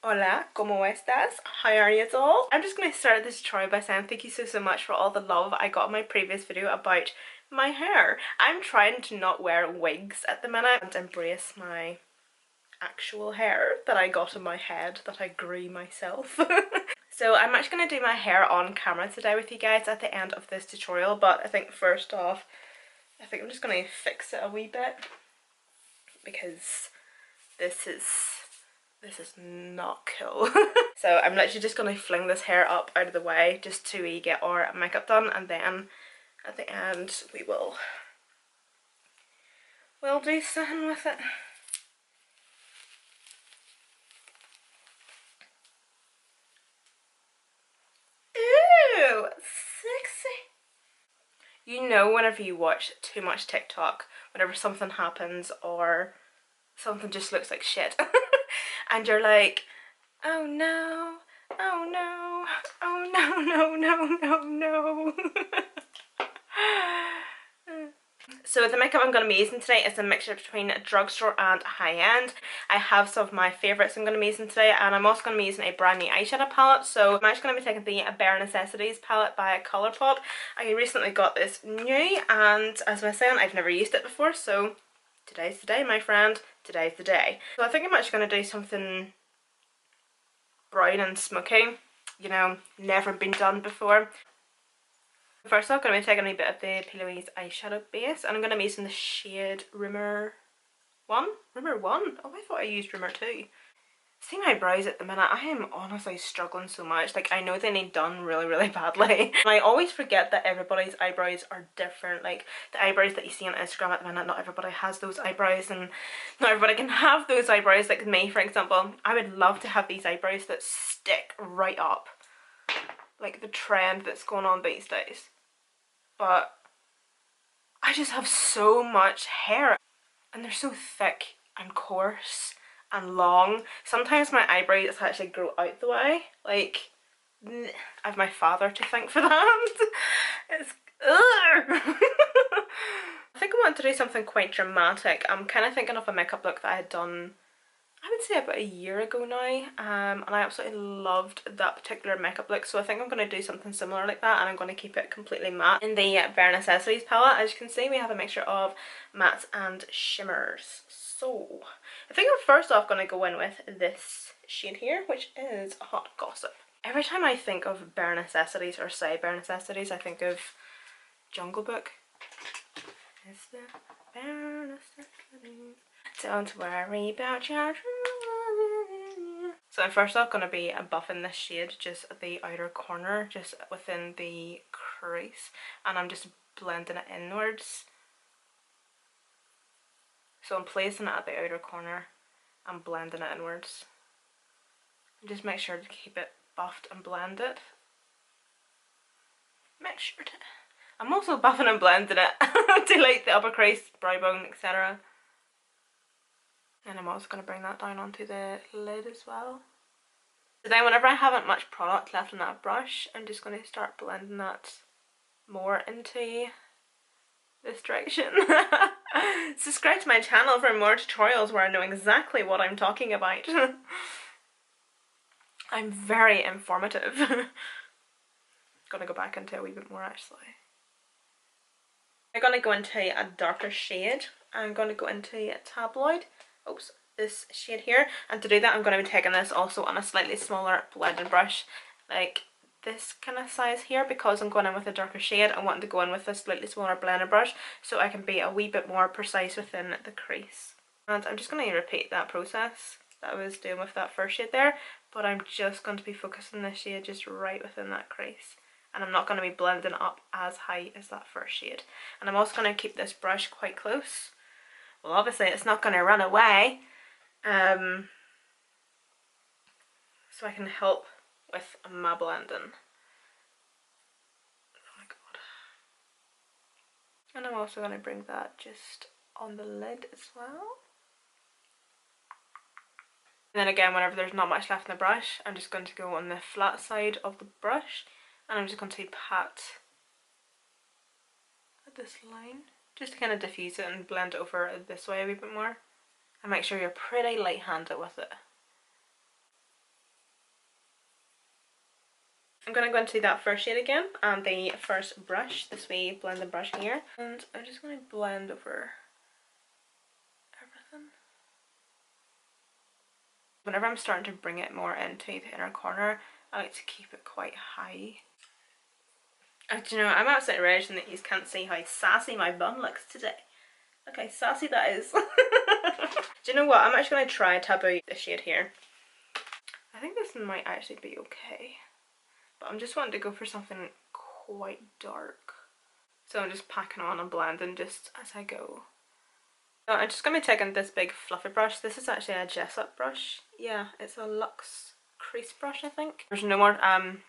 Hola, ¿cómo estás? How are you all? I'm just going to start this tutorial by saying thank you so much for all the love I got in my previous video about my hair. I'm trying to not wear wigs at the minute and embrace my actual hair that I got in my head that I grew myself. So I'm actually going to do my hair on camera today with you guys at the end of this tutorial, but I think first off, I think I'm just going to fix it a wee bit because this is not cool. So I'm literally just going to fling this hair up out of the way just to get our makeup done, and then at the end we'll do something with it. Ooh, sexy. You know, whenever you watch too much TikTok, whenever something happens or something just looks like shit and you're like, oh no, oh no, oh no, no, no, no, no. So the makeup I'm going to be using today is a mixture between drugstore and high-end. I have some of my favourites I'm going to be using today, and I'm also going to be using a brand new eyeshadow palette. So I'm actually going to be taking the Bare Necessities palette by Colourpop. I recently got this new, and as I was saying, I've never used it before, so today's the day, my friend. Today's the day. So I think I'm actually going to do something brown and smoky, you know, never been done before. First off, I'm going to be taking a bit of the P. eyeshadow base, and I'm going to be using the shade Rumor 1? Rumor 1? Oh, I thought I used Rumor 2. See my brows at the minute, I am honestly struggling so much. Like, I know they need done really, really badly. And I always forget that everybody's eyebrows are different. Like, the eyebrows that you see on Instagram at the minute, not everybody has those eyebrows, and not everybody can have those eyebrows. Like me, for example, I would love to have these eyebrows that stick right up. Like the trend that's going on these days. But I just have so much hair, and they're so thick and coarse and long. Sometimes my eyebrows actually grow out the way. Like, I have my father to thank for that. It's ugh. I think I want to do something quite dramatic. I'm kind of thinking of a makeup look that I had done, I would say, about a year ago now, and I absolutely loved that particular makeup look, so I think I'm going to do something similar like that, and I'm going to keep it completely matte. In the Bare Necessities palette, as you can see, we have a mixture of mattes and shimmers. So I think I'm first off going to go in with this shade here, which is Hot Gossip. Every time I think of Bare Necessities or say Bare Necessities, I think of Jungle Book. It's the Bare Necessities. Don't worry about your... So I'm first off going to be buffing this shade, just the outer corner, just within the crease, and I'm just blending it inwards. So I'm placing it at the outer corner and blending it inwards. Just make sure to keep it buffed and blended. Make sure to... I'm also buffing and blending it to like the upper crease, brow bone, etc. And I'm also going to bring that down onto the lid as well. So then whenever I haven't much product left on that brush, I'm just going to start blending that more into this direction. Subscribe to my channel for more tutorials where I know exactly what I'm talking about. I'm very informative. Gonna go back into a wee bit more actually. I'm gonna go into a darker shade. I'm gonna go into a Tabloid. Oops, this shade here. And to do that, I'm gonna be taking this also on a slightly smaller blending brush, like this kind of size here, because I'm going in with a darker shade. I want to go in with a slightly smaller blender brush so I can be a wee bit more precise within the crease. And I'm just going to repeat that process that I was doing with that first shade there, but I'm just going to be focusing this shade just right within that crease, and I'm not going to be blending up as high as that first shade. And I'm also going to keep this brush quite close. Well, obviously it's not going to run away, so I can help with my blending. Oh my god. And I'm also going to bring that just on the lid as well. And then again, whenever there's not much left in the brush, I'm just going to go on the flat side of the brush, and I'm just going to pat at this line just to kind of diffuse it and blend it over this way a wee bit more. And make sure you're pretty light-handed with it. I'm going to go into that first shade again and the first brush, this wee blending brush here. And I'm just going to blend over everything. Whenever I'm starting to bring it more into the inner corner, I like to keep it quite high. Do you know, I'm absolutely raging that you can't see how sassy my bum looks today. Look how sassy that is. Do you know what? I'm actually going to try Taboo, this shade here. I think this might actually be okay. But I'm just wanting to go for something quite dark. So I'm just packing on and blending just as I go. So I'm just going to be taking this big fluffy brush. This is actually a Jessup brush. Yeah, it's a Luxe crease brush, I think. There's no more, and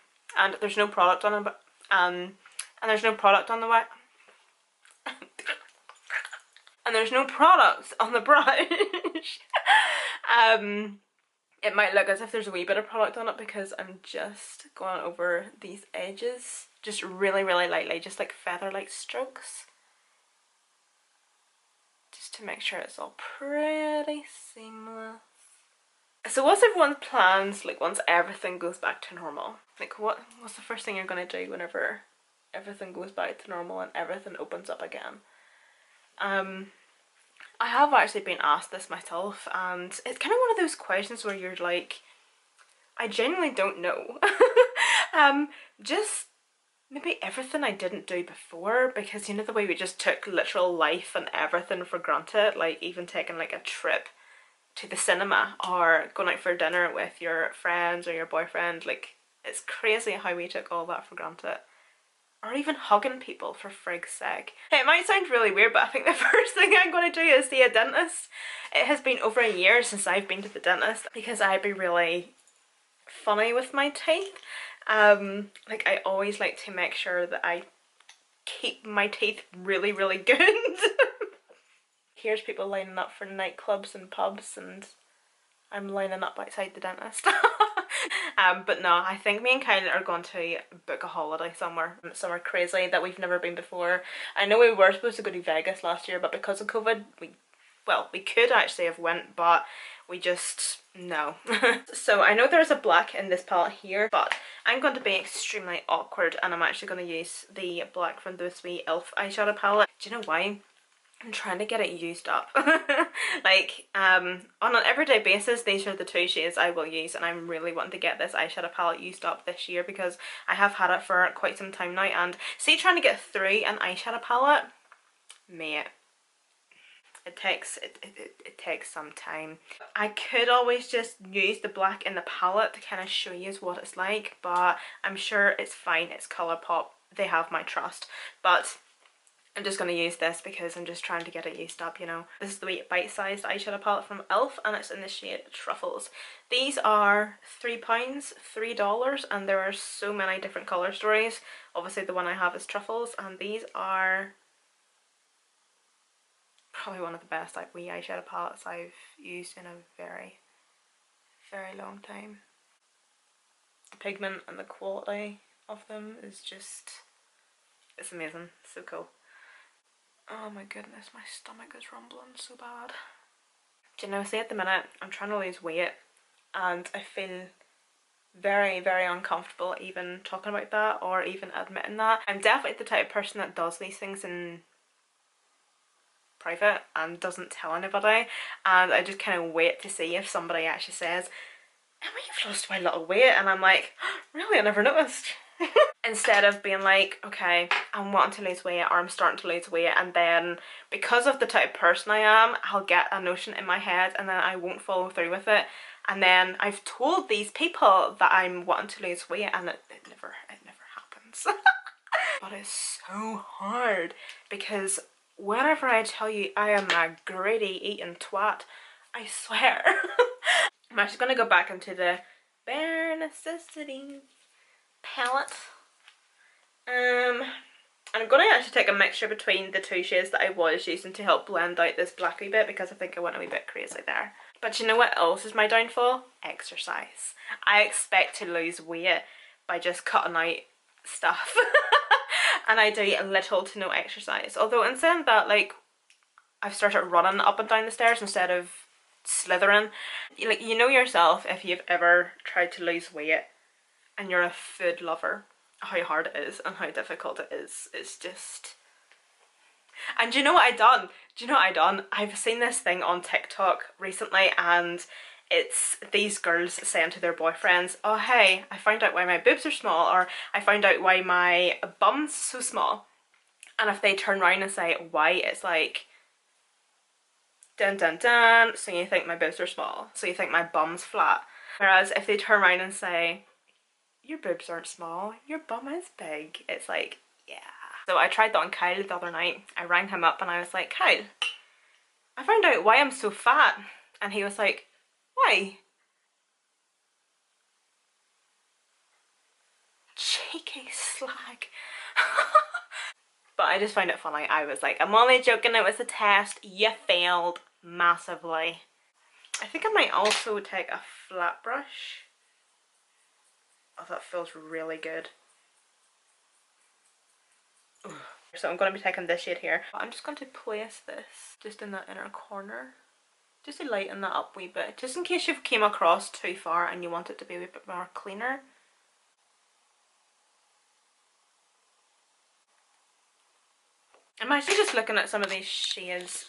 there's no product on it, but, and there's no product on the way. And there's no product on the brush. It might look as if there's a wee bit of product on it because I'm just going over these edges just really lightly, just like feather-like strokes, just to make sure it's all pretty seamless. So what's everyone's plans, like, once everything goes back to normal? Like, what's the first thing you're going to do whenever everything goes back to normal and everything opens up again? I have actually been asked this myself, and it's kind of one of those questions where you're like, I genuinely don't know. Just maybe everything I didn't do before, because you know the way we just took literal life and everything for granted, like even taking like a trip to the cinema or going out for dinner with your friends or your boyfriend, like it's crazy how we took all that for granted. Or even hugging people, for frig's sake. It might sound really weird, but I think the first thing I'm going to do is see a dentist. It has been over a year since I've been to the dentist because I'd be really funny with my teeth. Like I always like to make sure that I keep my teeth really good. Here's people lining up for nightclubs and pubs, and I'm lining up outside the dentist. But no, I think me and Kylie are going to book a holiday somewhere crazy that we've never been before. I know we were supposed to go to Vegas last year, but because of COVID, we could actually have went, but we just, no. So I know there's a black in this palette here, but I'm going to be extremely awkward and I'm actually going to use the black from this wee e.l.f. eyeshadow palette. Do you know why? I'm trying to get it used up. Like, on an everyday basis, these are the two shades I will use, and I'm really wanting to get this eyeshadow palette used up this year because I have had it for quite some time now, and see, trying to get through an eyeshadow palette, mate, it takes some time. I could always just use the black in the palette to kind of show you what it's like, but I'm sure it's fine. It's ColourPop. They have my trust. But I'm just going to use this because I'm just trying to get it used up, you know. This is the wee bite-sized eyeshadow palette from e.l.f. and it's in the shade Truffles. These are £3, $3, and there are so many different colour stories. Obviously the one I have is Truffles, and these are probably one of the best like wee eyeshadow palettes I've used in a very long time. The pigment and the quality of them is just, it's amazing, so cool. Oh my goodness, my stomach is rumbling so bad. Do you know, see, at the minute I'm trying to lose weight and I feel very uncomfortable even talking about that or even admitting that. I'm definitely the type of person that does these things in private and doesn't tell anybody, and I just kind of wait to see if somebody actually says, Emma, you've lost quite a lot of weight, and I'm like, oh, really, I never noticed. Instead of being like, okay, I'm wanting to lose weight or I'm starting to lose weight, and then because of the type of person I am, I'll get a notion in my head and then I won't follow through with it, and then I've told these people that I'm wanting to lose weight and it never happens. But it's so hard because whenever I tell you I am a greedy eating twat, I swear. I'm actually going to go back into the Bare Necessities palette. I'm going to actually take a mixture between the two shades that I was using to help blend out this black wee bit because I think I went a wee bit crazy there. But you know what else is my downfall? Exercise. I expect to lose weight by just cutting out stuff. And I do little to no exercise. Although in saying that, like, I've started running up and down the stairs instead of slithering. Like, you know yourself, if you've ever tried to lose weight and you're a food lover, how hard it is and how difficult it is. It's just... And do you know what I done? Do you know what I done? I've seen this thing on TikTok recently, and it's these girls saying to their boyfriends, oh hey, I found out why my boobs are small, or I found out why my bum's so small. And if they turn around and say why, it's like, dun dun dun, so you think my boobs are small, so you think my bum's flat. Whereas if they turn around and say, your boobs aren't small, your bum is big, it's like, yeah. So I tried that on Kyle the other night. I rang him up and I was like, Kyle, I found out why I'm so fat. And he was like, why? Cheeky slag. But I just found it funny. I was like, I'm only joking, it was a test. You failed massively. I think I might also take a flat brush. Oh, that feels really good. Ugh. So I'm going to be taking this shade here. I'm just going to place this just in the inner corner, just to lighten that up a wee bit, just in case you've came across too far and you want it to be a wee bit more cleaner. I'm actually just looking at some of these shades,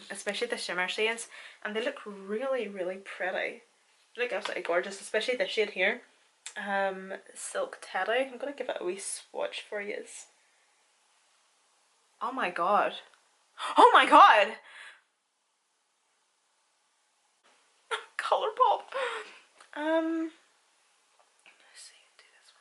especially the shimmer shades, and they look really, really pretty. They look absolutely gorgeous, especially this shade here, Silk Teddy. I'm going to give it a wee swatch for you. Oh my god. Oh my god! Colourpop. Let's see, do this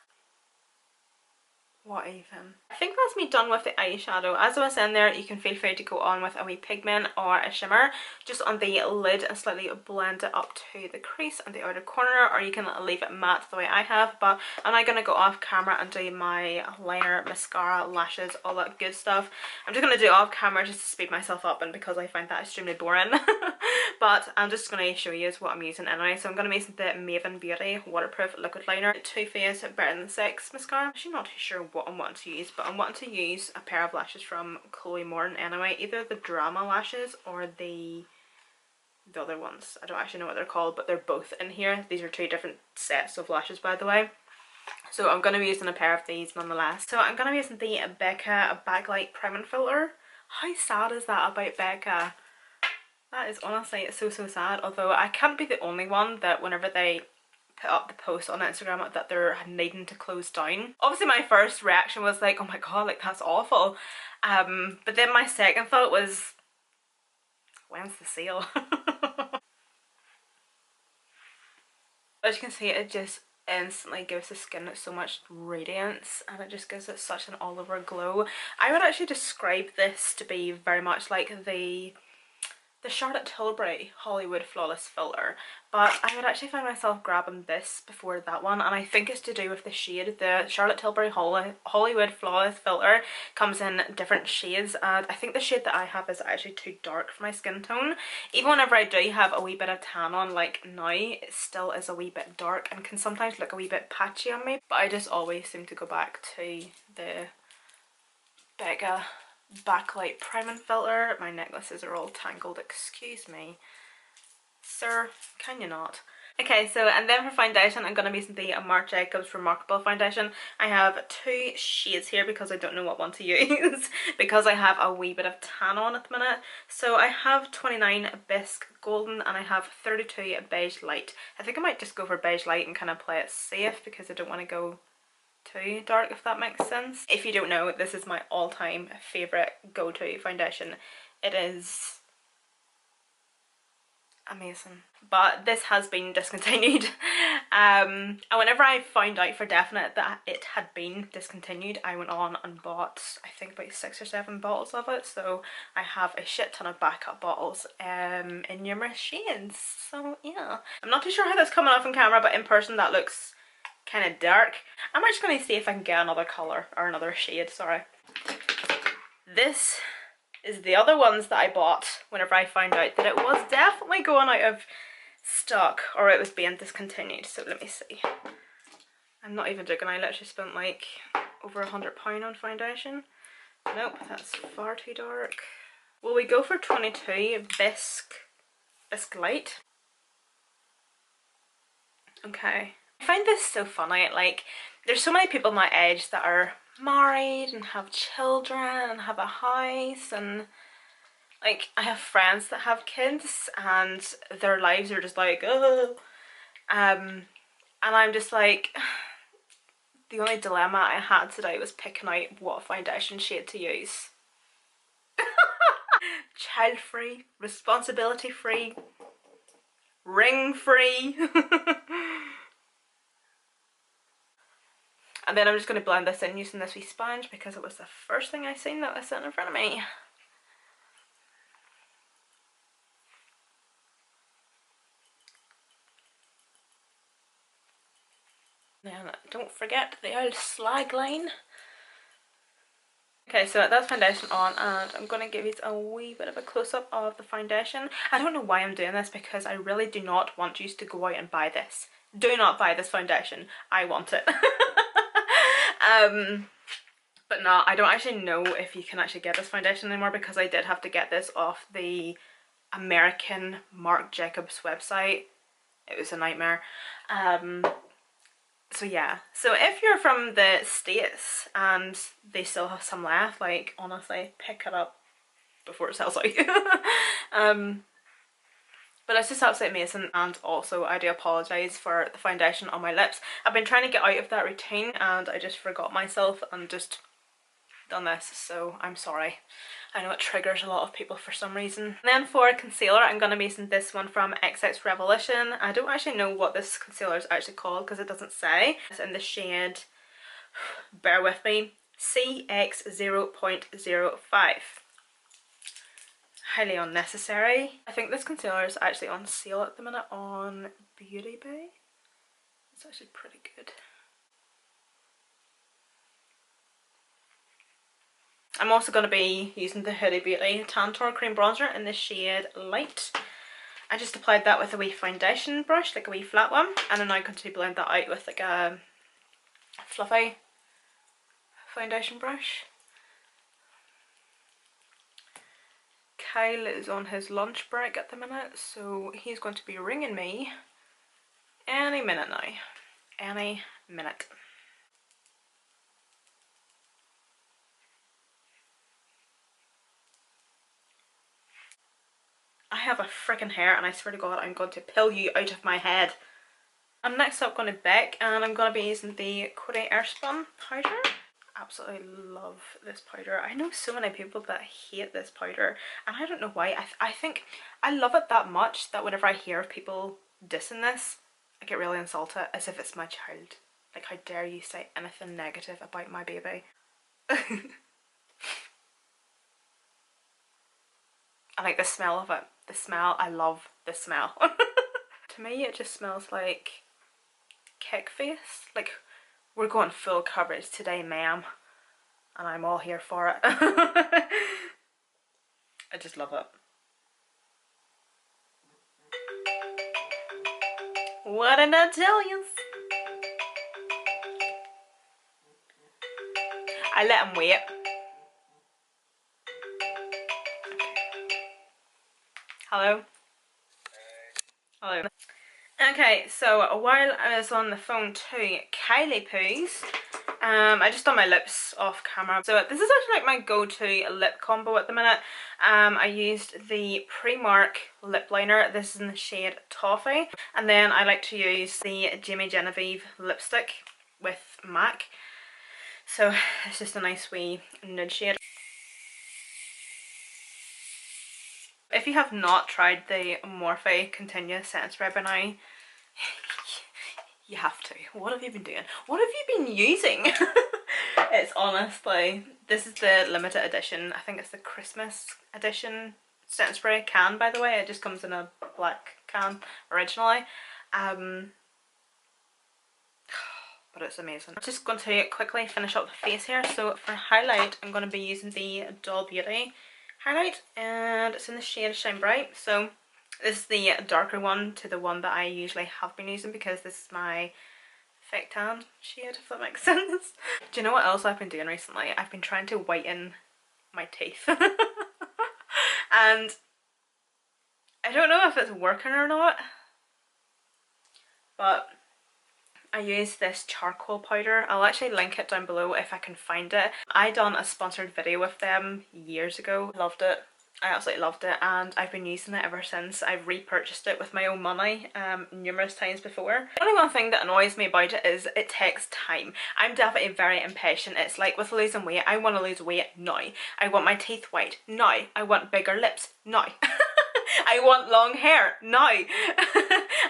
one. What even? I think that's me done with the eyeshadow. As I was in there, you can feel free to go on with a wee pigment or a shimmer just on the lid and slightly blend it up to the crease and the outer corner, or you can leave it matte the way I have. But I'm now going to go off camera and do my liner, mascara, lashes, all that good stuff. I'm just going to do it off camera just to speed myself up, and because I find that extremely boring. But I'm just going to show you what I'm using anyway. So I'm going to be using the Maven Beauty Waterproof Liquid Liner, Too Faced Better Than Sex Mascara. I'm actually not too sure what I'm wanting to use, but I'm wanting to use a pair of lashes from Chloe Morton anyway. Either the Drama lashes or the other ones. I don't actually know what they're called, but they're both in here. These are two different sets of lashes, by the way. So I'm going to be using a pair of these nonetheless. So I'm going to be using the Becca Backlight Priming Filter. How sad is that about Becca? That is honestly so sad, although I can't be the only one that whenever they put up the post on Instagram that they're needing to close down. Obviously my first reaction was like, oh my god, like that's awful. But then my second thought was, when's the sale? As you can see, it just instantly gives the skin so much radiance, and it just gives it such an all over glow. I would actually describe this to be very much like the Charlotte Tilbury Hollywood Flawless Filter, but I would actually find myself grabbing this before that one, and I think it's to do with the shade. The Charlotte Tilbury Hollywood Flawless Filter comes in different shades, and I think the shade that I have is actually too dark for my skin tone. Even whenever I do have a wee bit of tan on, like now, it still is a wee bit dark and can sometimes look a wee bit patchy on me, but I just always seem to go back to the Becca Backlight Priming Filter. My necklaces are all tangled, excuse me. Sir, can you not? Okay, so and then for foundation, I'm going to be using the Marc Jacobs Remarcable foundation. I have two shades here because I don't know what one to use because I have a wee bit of tan on at the minute. So I have 29 Bisque Golden and I have 32 Beige Light. I think I might just go for Beige Light and kind of play it safe because I don't want to go too dark, if that makes sense. If you don't know, this is my all-time favourite go-to foundation. It is amazing, but this has been discontinued. And whenever I found out for definite that it had been discontinued, I went on and bought I think about 6 or 7 bottles of it, so I have a shit ton of backup bottles in numerous shades. So yeah, I'm not too sure how that's coming off on camera, but in person that looks kind of dark. I'm just going to see if I can get another colour or another shade, sorry. This is the other ones that I bought whenever I found out that it was definitely going out of stock or it was being discontinued. So let me see. I'm not even joking, I literally spent like over £100 on foundation. Nope, that's far too dark. Will we go for 22 Bisque Light? Okay. find this so funny, like there's so many people my age that are married and have children and have a house, and like I have friends that have kids and their lives are just like, oh. And I'm just like, the only dilemma I had today was picking out what foundation shade to use. Child free, responsibility free, ring free. And then I'm just going to blend this in using this wee sponge because it was the first thing I seen that was sitting in front of me. Then don't forget the old slag line. Okay, so that's foundation on, and I'm going to give you a wee bit of a close-up of the foundation. I don't know why I'm doing this because I really do not want you to go out and buy this. Do not buy this foundation. I want it. But no, I don't actually know if you can actually get this foundation anymore because I did have to get this off the American Marc Jacobs website. It was a nightmare. So yeah, so if you're from the States and they still have some left, like honestly, pick it up before it sells out. But it's just absolutely amazing, and also I do apologise for the foundation on my lips. I've been trying to get out of that routine and I just forgot myself and just done this, so I'm sorry. I know it triggers a lot of people for some reason. And then for concealer, I'm going to be using this one from XX Revolution. I don't actually know what this concealer is actually called because it doesn't say. It's in the shade, bear with me, CX0.05. Highly unnecessary. I think this concealer is actually on sale at the minute on Beauty Bay. It's actually pretty good. I'm also going to be using the Huda Beauty Tantour Cream Bronzer in the shade Light. I just applied that with a wee foundation brush, like a wee flat one, and I'm now going to blend that out with like a fluffy foundation brush. Kyle is on his lunch break at the minute, so he's going to be ringing me any minute now. Any minute. I have a freaking hair and I swear to God I'm going to peel you out of my head. I'm next up going to bake and I'm going to be using the Coty Airspun powder. Absolutely love this powder. I know so many people that hate this powder and I don't know why. I think I love it that much that whenever I hear people dissing this, I get really insulted as if it's my child. Like, how dare you say anything negative about my baby. I like the smell of it. The smell, I love the smell. To me it just smells like cake face. Like, we're going full coverage today, ma'am. And I'm all here for it. I just love it. What did I tell you? I let him wait. Hello? Hello. Okay, so while I was on the phone to Kylie Poos, I just done my lips off camera. So this is actually like my go-to lip combo at the minute. I used the Primark lip liner. This is in the shade Toffee. And then I like to use the Jamie Genevieve lipstick with MAC. So it's just a nice wee nude shade. If you have not tried the Morphe Continuous Setting Spray by now, you have to. What have you been doing? What have you been using? It's honestly, this is the limited edition. I think it's the Christmas edition setting spray can, by the way. It just comes in a black can originally. But it's amazing. I'm just going to quickly finish up the face here. So for highlight, I'm going to be using the Doll Beauty highlight, and it's in the shade Shine Bright. So this is the darker one to the one that I usually have been using because this is my fake tan shade, if that makes sense. Do you know what else I've been doing recently? I've been trying to whiten my teeth. And I don't know if it's working or not, but I use this charcoal powder. I'll actually link it down below if I can find it. I done a sponsored video with them years ago. Loved it. I absolutely loved it, and I've been using it ever since. I've repurchased it with my own money numerous times before. The only one thing that annoys me about it is it takes time. I'm definitely very impatient. It's like with losing weight, I want to lose weight now. I want my teeth white now. I want bigger lips now. I want long hair now.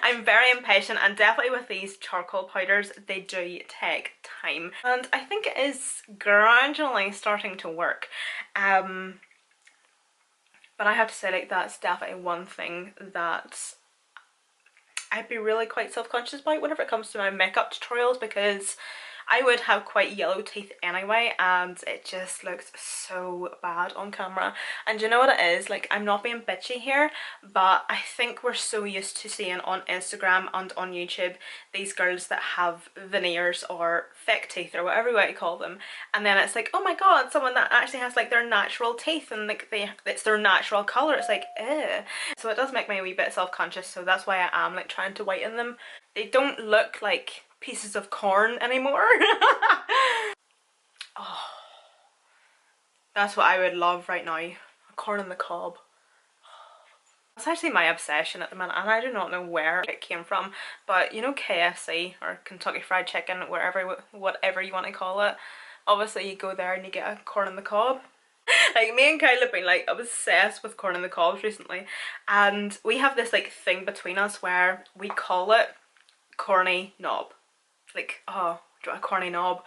I'm very impatient, and definitely with these charcoal powders, they do take time. And I think it is gradually starting to work. But I have to say, like, that's definitely one thing that I'd be really quite self-conscious about whenever it comes to my makeup tutorials, because I would have quite yellow teeth anyway, and it just looks so bad on camera. And you know what it is? Like, I'm not being bitchy here, but I think we're so used to seeing on Instagram and on YouTube these girls that have veneers or fake teeth or whatever you want to call them, and then it's like, oh my god, someone that actually has like their natural teeth and like it's their natural colour. It's like, eh. So it does make me a wee bit self-conscious, so that's why I am like trying to whiten them. They don't look like pieces of corn anymore. Oh, that's what I would love right now, a corn on the cob. That's actually my obsession at the minute, and I do not know where it came from, but you know, KFC or Kentucky Fried Chicken, wherever, whatever you want to call it, obviously you go there and you get a corn on the cob. Like, me and Kyle have been like obsessed with corn on the cobs recently, and we have this like thing between us where we call it corny knob. Like, oh, a corny knob.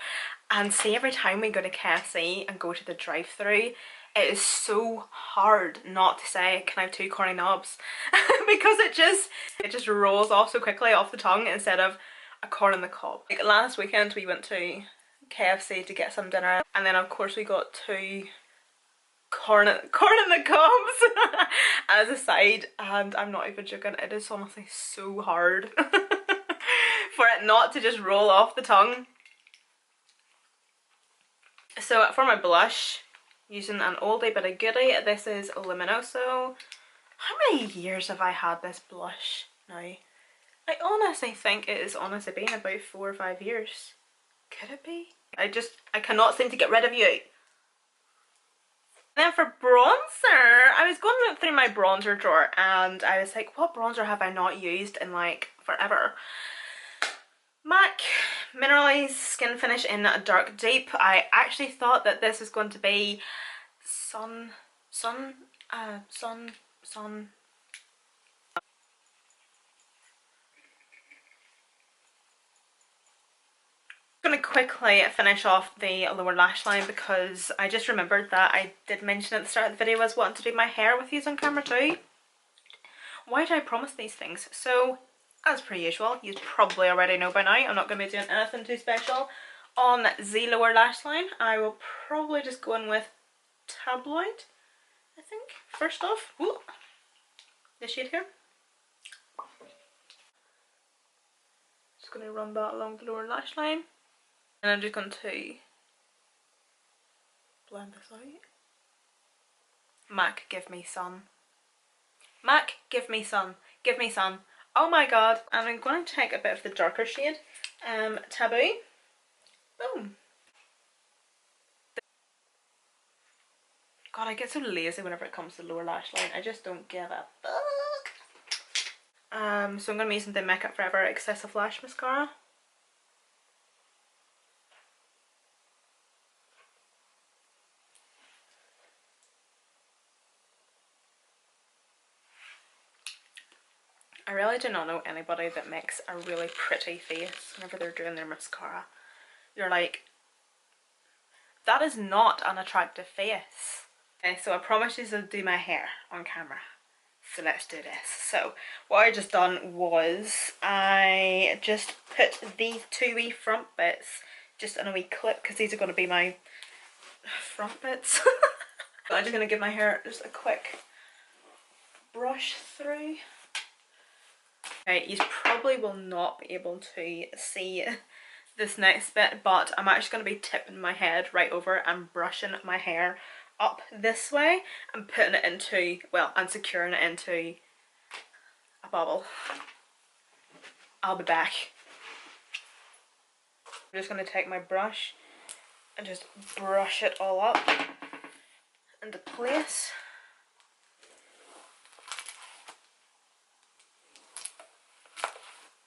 And see, every time we go to KFC and go to the drive-thru, it is so hard not to say, can I have 2 corny knobs? Because it just rolls off so quickly off the tongue instead of a corn on the cob. Like, last weekend we went to KFC to get some dinner, and then of course we got 2 corn on the cobs as a side, and I'm not even joking, it is honestly so hard for it not to just roll off the tongue. So for my blush, using an oldie but a goodie, this is Luminoso. How many years have I had this blush now? I honestly think it has honestly been about 4 or 5 years. Could it be? I cannot seem to get rid of you. Then for bronzer, I was going through my bronzer drawer and I was like, what bronzer have I not used in like forever? MAC Mineralized Skin Finish in Dark Deep. I actually thought that this was going to be sun. I'm going to quickly finish off the lower lash line because I just remembered that I did mention at the start of the video I was wanting to do my hair with these on camera too. Why did I promise these things? So, as per usual, you probably already know by now, I'm not going to be doing anything too special on the lower lash line. I will probably just go in with Tabloid, I think, first off. Ooh, this shade here. Just going to run that along the lower lash line. And I'm just going to blend this out. MAC, give me sun. MAC, give me sun. Give me sun. Oh my god. And I'm going to take a bit of the darker shade. Taboo. Boom. God, I get so lazy whenever it comes to the lower lash line. I just don't give a fuck. So I'm going to be using the Makeup Forever Excessive Lash Mascara. I really do not know anybody that makes a really pretty face whenever they're doing their mascara. You're like, that is not an attractive face. Okay, so I promised you to do my hair on camera. So let's do this. So what I just done was I just put these 2 wee front bits just in a wee clip because these are going to be my front bits. I'm just going to give my hair just a quick brush through. Okay, you probably will not be able to see this next bit, but I'm actually going to be tipping my head right over and brushing my hair up this way and putting it into, well, and securing it into a bubble. I'll be back. I'm just going to take my brush and just brush it all up into place.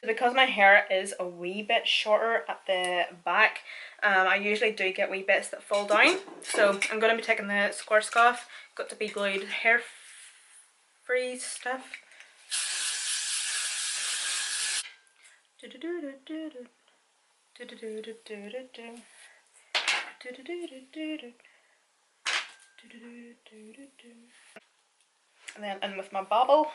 Because my hair is a wee bit shorter at the back, I usually do get wee bits that fall down. So I'm going to be taking the square scarf, got to be glued hair free stuff. And then in with my bobble.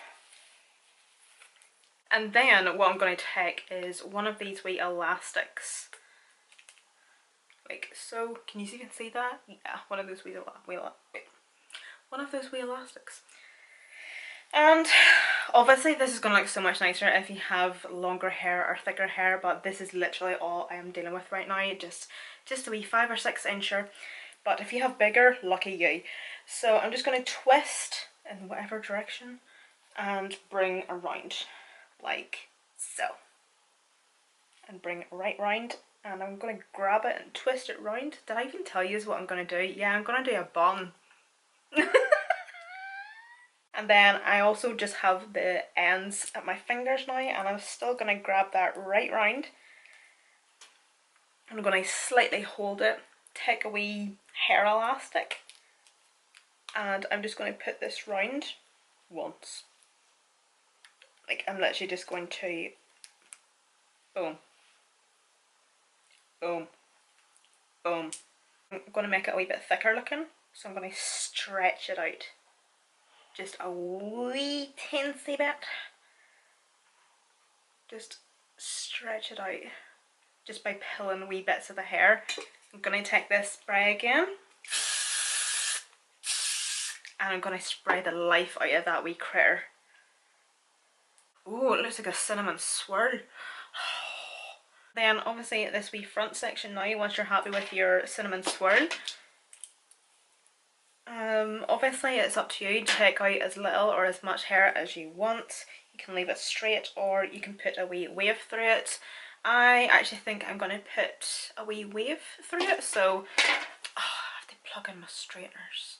And then what I'm going to take is one of these wee elastics. Like so. Can you see that? Yeah, one of those wee elastics. And obviously this is going to look so much nicer if you have longer hair or thicker hair, but this is literally all I am dealing with right now. Just a wee 5 or 6 incher. But if you have bigger, lucky you. So I'm just going to twist in whatever direction and bring around. Like so. And bring it right round. And I'm going to grab it and twist it round. Did I even tell you what I'm going to do? Yeah, I'm going to do a bun. And then I also just have the ends at my fingers now, and I'm still going to grab that right round. I'm going to slightly hold it, take a wee hair elastic, and I'm just going to put this round once. Like I'm literally just going to boom, boom, boom. I'm going to make it a wee bit thicker looking, so I'm going to stretch it out. Just a wee teensy bit. Just stretch it out. Just by pulling wee bits of the hair. I'm going to take this spray again. And I'm going to spray the life out of that wee critter. Ooh, it looks like a cinnamon swirl. Then obviously this wee front section now, once you're happy with your cinnamon swirl, obviously it's up to you to take out as little or as much hair as you want. You can leave it straight or you can put a wee wave through it. I actually think I'm going to put a wee wave through it, so I have to plug in my straighteners.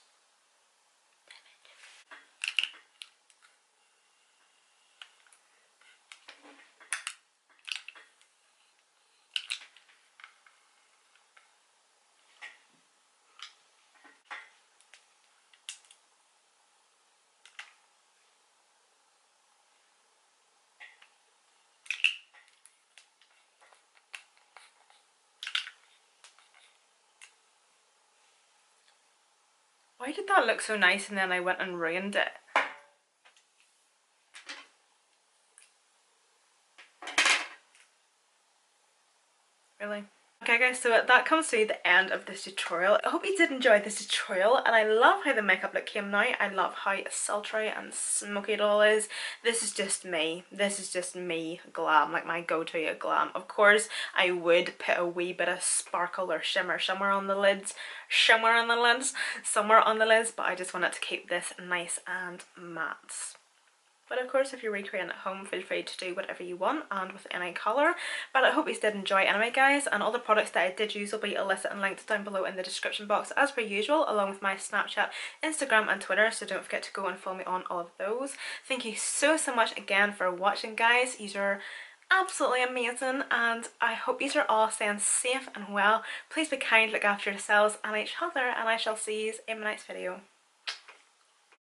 Why did that look so nice and then I went and ruined it? Really? Okay guys, so that comes to the end of this tutorial. I hope you did enjoy this tutorial, and I love how the makeup look came now. I love how sultry and smoky it all is. This is just me. This is just me glam, like my go-to at glam. Of course, I would put a wee bit of sparkle or shimmer somewhere on the lids, but I just wanted to keep this nice and matte. But of course, if you're recreating at home, feel free to do whatever you want and with any colour. But I hope you did enjoy anyway, guys. And all the products that I did use will be listed and linked down below in the description box as per usual, along with my Snapchat, Instagram and Twitter. So don't forget to go and follow me on all of those. Thank you so much again for watching, guys. You are absolutely amazing, and I hope you are all staying safe and well. Please be kind, look after yourselves and each other, and I shall see you in my next video.